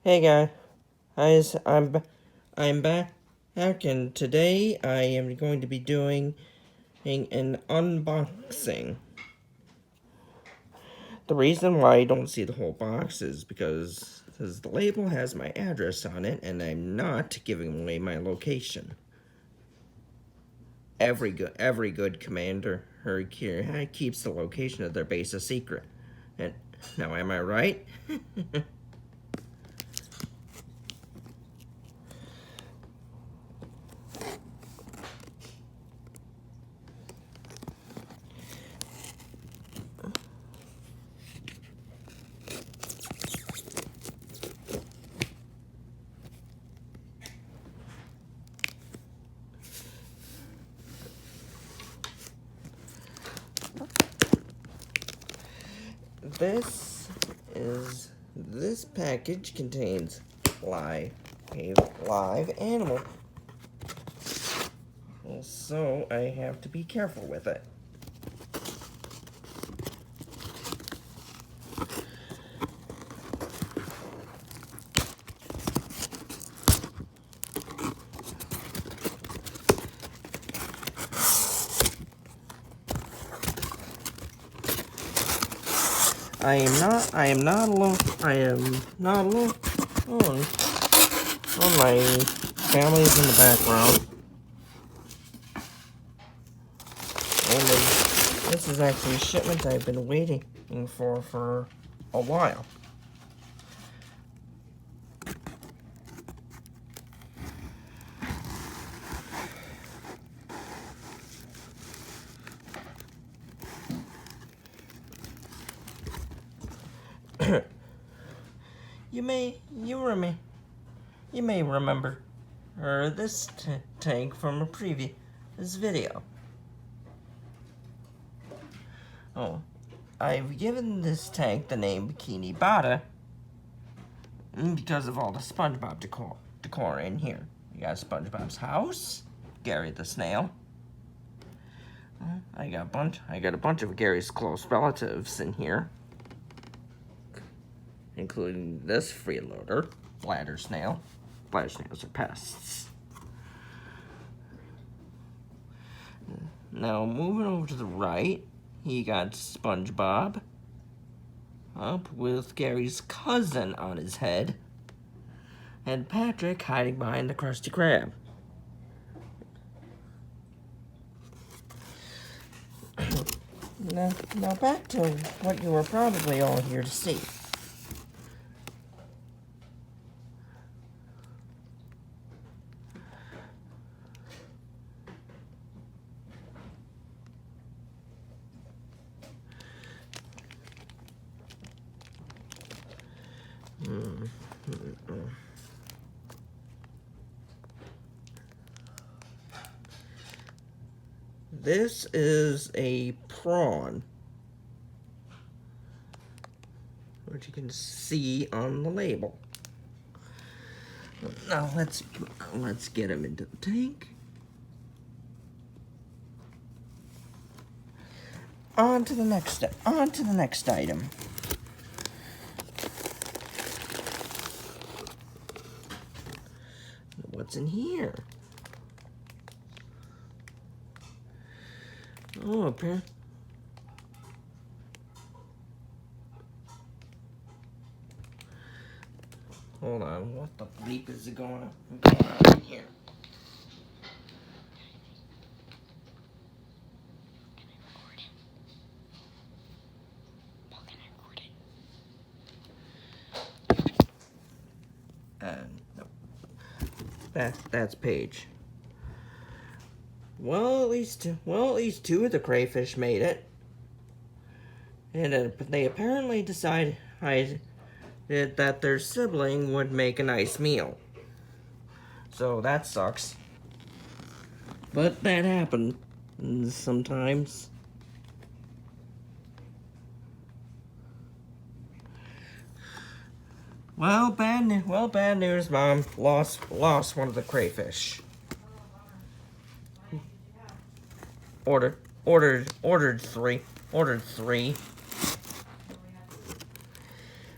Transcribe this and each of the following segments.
Hey guys, I'm back, and today I am going to be doing an unboxing. The reason why I don't see the whole box is because the label has my address on it, and I'm not giving away my location. Every good commander keeps the location of their base a secret. And now, am I right? This package contains a live animal, so I have to be careful with it. I am not alone. My family's in the background. And this is actually a shipment I've been waiting for a while. You may remember this tank from a previous video. Oh, I've given this tank the name Bikini Bada because of all the SpongeBob decor in here. You got SpongeBob's house, Gary the snail. I got a bunch of Gary's close relatives in here, including this freeloader, Bladder Snail. Bladder snails are pests. Now, moving over to the right, you got SpongeBob up with Gary's cousin on his head, and Patrick hiding behind the Krusty Krab. Now back to what you were probably all here to see. This is a prawn, which you can see on the label. Now let's get him into the tank. On to the next item. What's in here? Oh, apparently. Hold on, what the bleep is going on in here? No. That's Paige. Well, at least two of the crayfish made it, and they apparently decided that their sibling would make a nice meal. So that sucks. But that happens sometimes. Well, bad news, Mom. Lost one of the crayfish. Ordered three.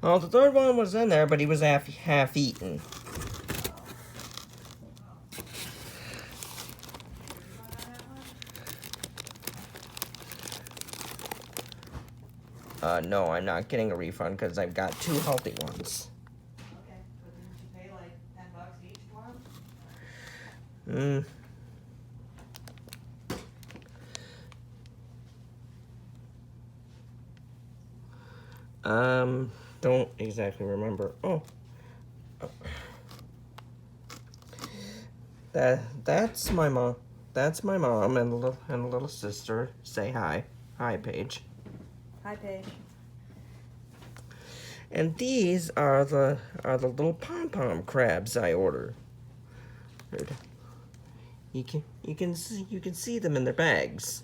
Well, the third one was in there, but he was half eaten. No, I'm not getting a refund because I've got 2 healthy ones. Okay, but didn't you pay like $10 each for them? Don't exactly remember. Oh. That's my mom. That's my mom and a little sister. Say hi. Hi, Paige. Hi, Paige. And these are the little pom-pom crabs I ordered. You can see them in their bags.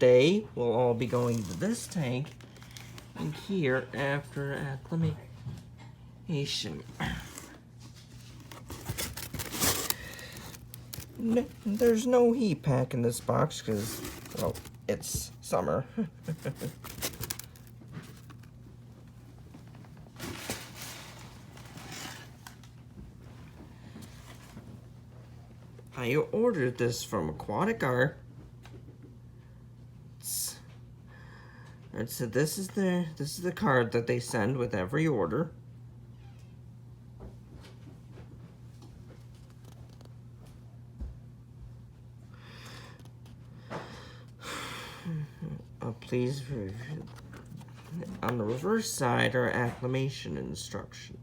They will all be going to this tank and here after acclimation. No, there's no heat pack in this box because, well, it's summer. I ordered this from Aquatic Arts. So this is the card that they send with every order. Please, on the reverse side are acclimation instructions.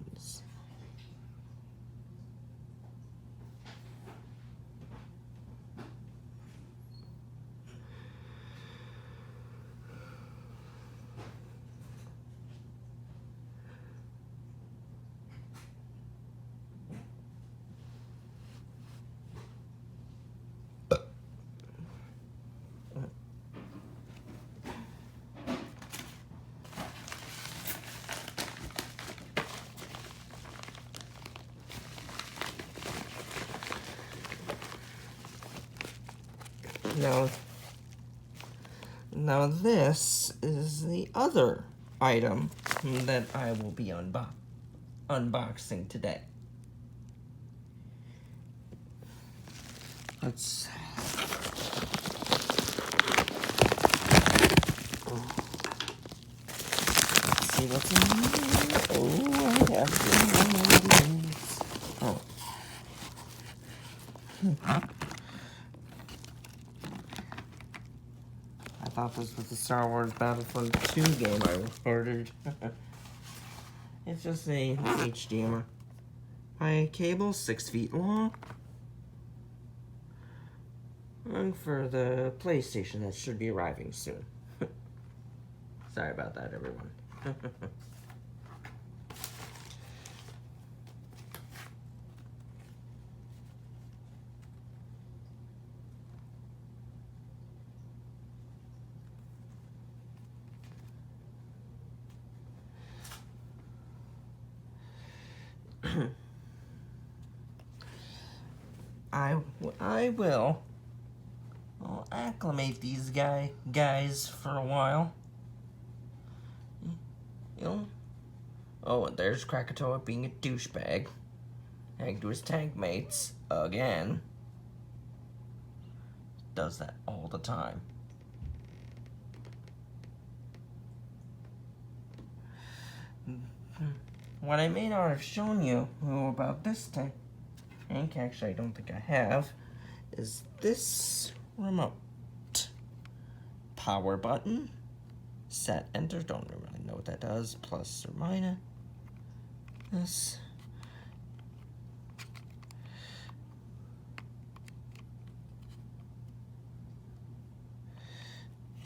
Now this is the other item that I will be unboxing today. Let's see what's in here. Oh, I have one of these. Oh. I thought this was the Star Wars Battlefront 2 game I ordered. It's just a HDMI. My cable, 6 feet long. And for the PlayStation that should be arriving soon. Sorry about that, everyone. I'll acclimate these guys for a while. You know. Oh, and there's Krakatoa being a douchebag. Hang to his tank mates again. Does that all the time. What I may not have shown you about this tank, actually I don't think I have, is this remote. Power button, set, enter, don't really know what that does, plus or minus. This.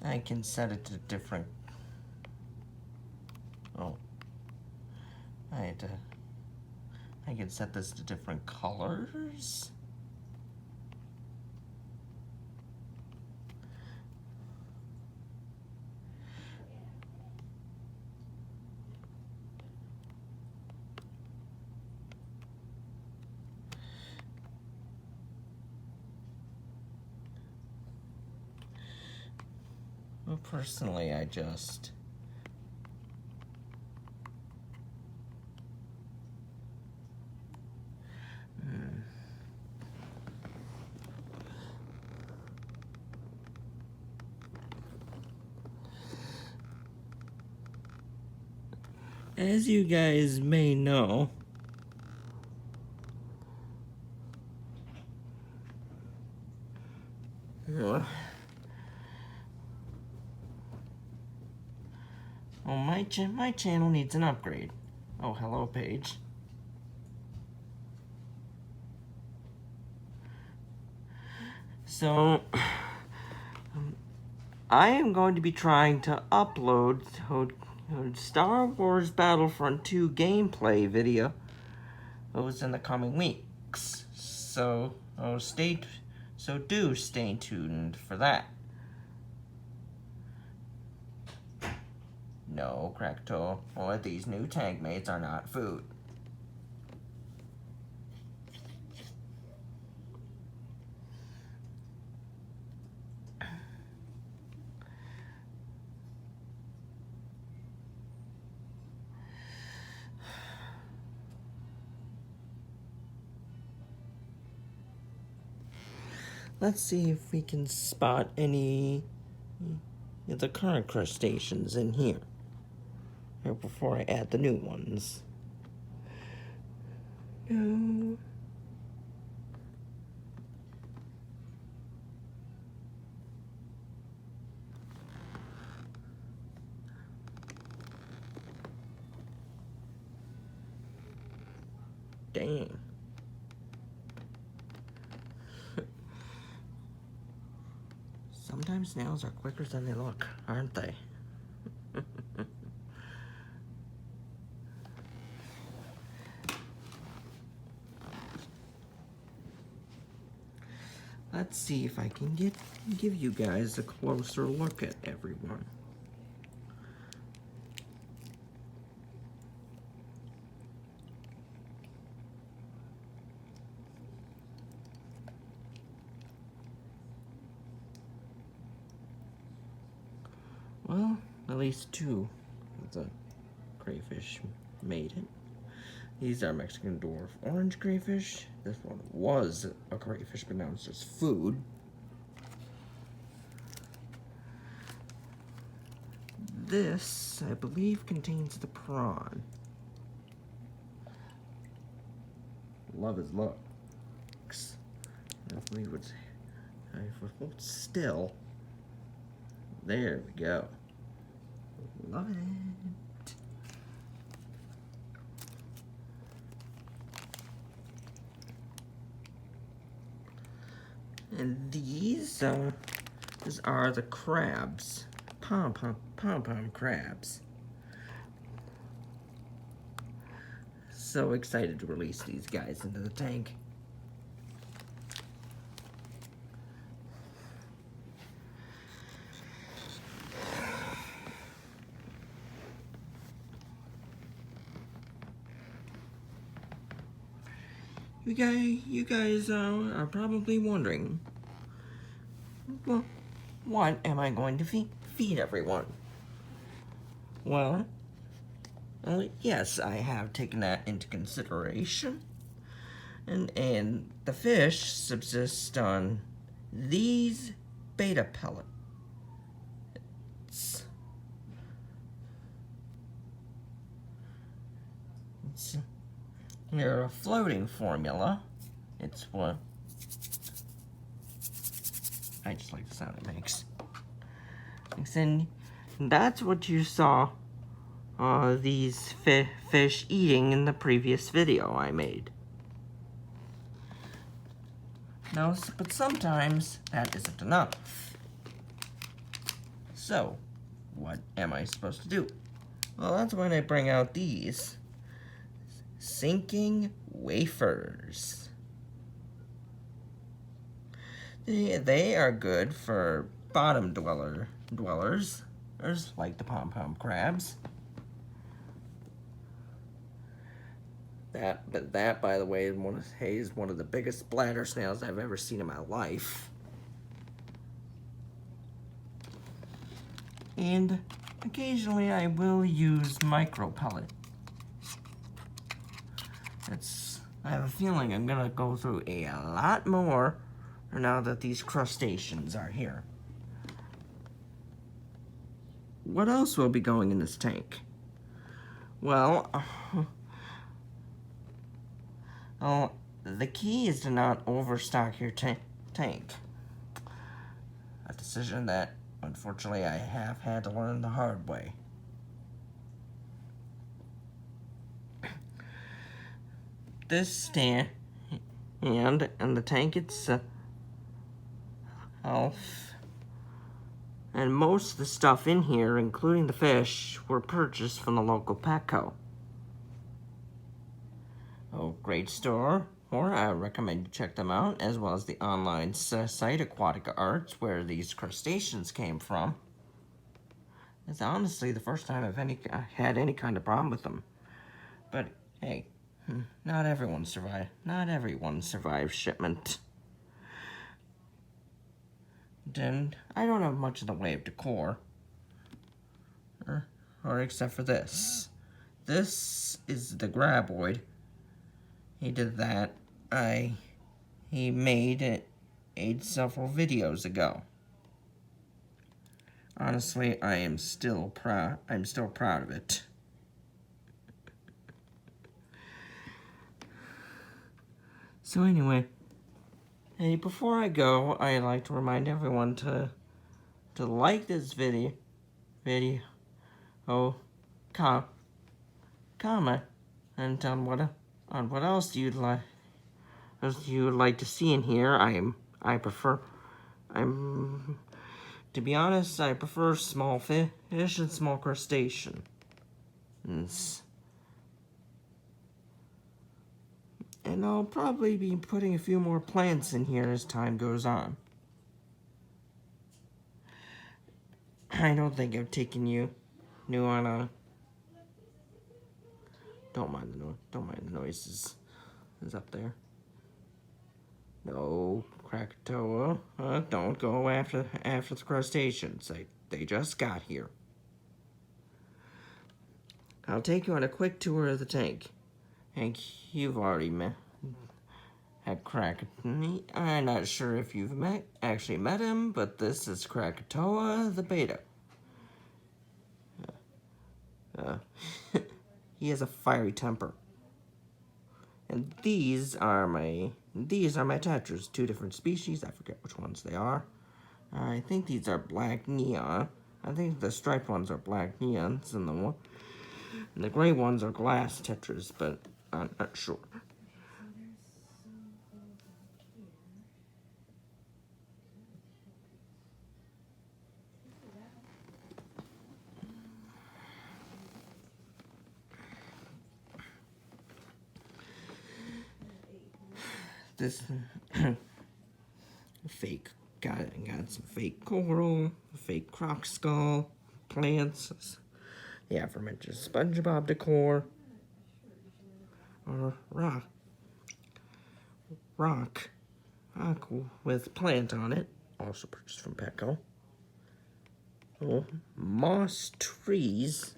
I can set it to different, I can set this to different colors. Well, personally, I just as you guys may know, well, my channel needs an upgrade. Oh, hello, Paige. So, I am going to be trying to upload Star Wars Battlefront 2 gameplay video in the coming weeks. So, do stay tuned for that. No, Crackto, these new tank mates are not food. Let's see if we can spot any of the current crustaceans in here before I add the new ones. No. Dang. Sometimes snails are quicker than they look, aren't they? Let's see if I can give you guys a closer look at everyone. Well, at least two of the crayfish made it. These are Mexican dwarf orange crayfish. This one was a crayfish, but now it's just food. This, I believe, contains the prawn. Love his looks. If we would hold still. There we go. Love it. And these are the crabs. Pom-pom crabs. So excited to release these guys into the tank. You guys are probably wondering, well, what am I going to feed everyone? Well, yes, I have taken that into consideration, and the fish subsist on these beta pellets. They're a floating formula. It's what I just like the sound it makes. And that's what you saw these fish eating in the previous video I made. No, but sometimes that isn't enough. So, what am I supposed to do? Well, that's when I bring out these sinking wafers. They are good for bottom dwellers, like the pom-pom crabs. That, by the way, is one of the biggest bladder snails I've ever seen in my life. And occasionally I will use micro pellet. I have a feeling I'm gonna go through a lot more now that these crustaceans are here. What else will be going in this tank? Well, oh, the key is to not overstock your tank. A decision that, unfortunately, I have had to learn the hard way. This stand and the tank itself and most of the stuff in here, including the fish, were purchased from the local Petco. Oh, great store, or I recommend you check them out, as well as the online site Aquatic Arts, where these crustaceans came from. It's honestly the first time I've had any kind of problem with them. But hey, not everyone survived. Not everyone survives shipment. And I don't have much in the way of decor, or except for this. This is the graboid. He did that. He made it several videos ago. Honestly, I'm still proud of it. So anyway, hey, before I go, I'd like to remind everyone to like this video, comment, and on what else you'd like to see in here. To be honest, I prefer small fish and small crustaceans. And I'll probably be putting a few more plants in here as time goes on. I don't think I've taken you on a... Don't mind the noises. Is up there. No, Krakatoa. Don't go after the crustaceans. They just got here. I'll take you on a quick tour of the tank. Hank, you've already had Krakatoa. I'm not sure if you've actually met him, but this is Krakatoa the beta. He has a fiery temper. And these are my tetras, 2 different species. I forget which ones they are. I think these are black neon. I think the striped ones are black neons, and the gray ones are glass tetras, but I'm not sure. This got some fake coral, fake croc skull, plants, the aforementioned SpongeBob decor, or rock with plant on it, also purchased from Petco. Oh, moss trees.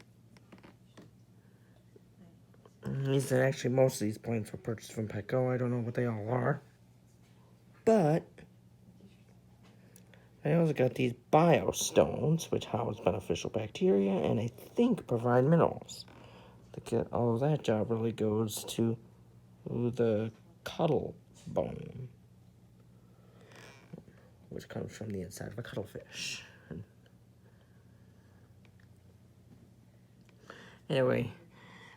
These are actually, most of these plants were purchased from Petco. I don't know what they all are. But I also got these biostones, which house beneficial bacteria and I think provide minerals. All of that job really goes to the cuttle bone, which comes from the inside of a cuttlefish. Anyway,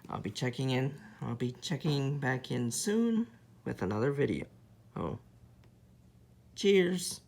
I'll be checking back in soon with another video. Oh, cheers.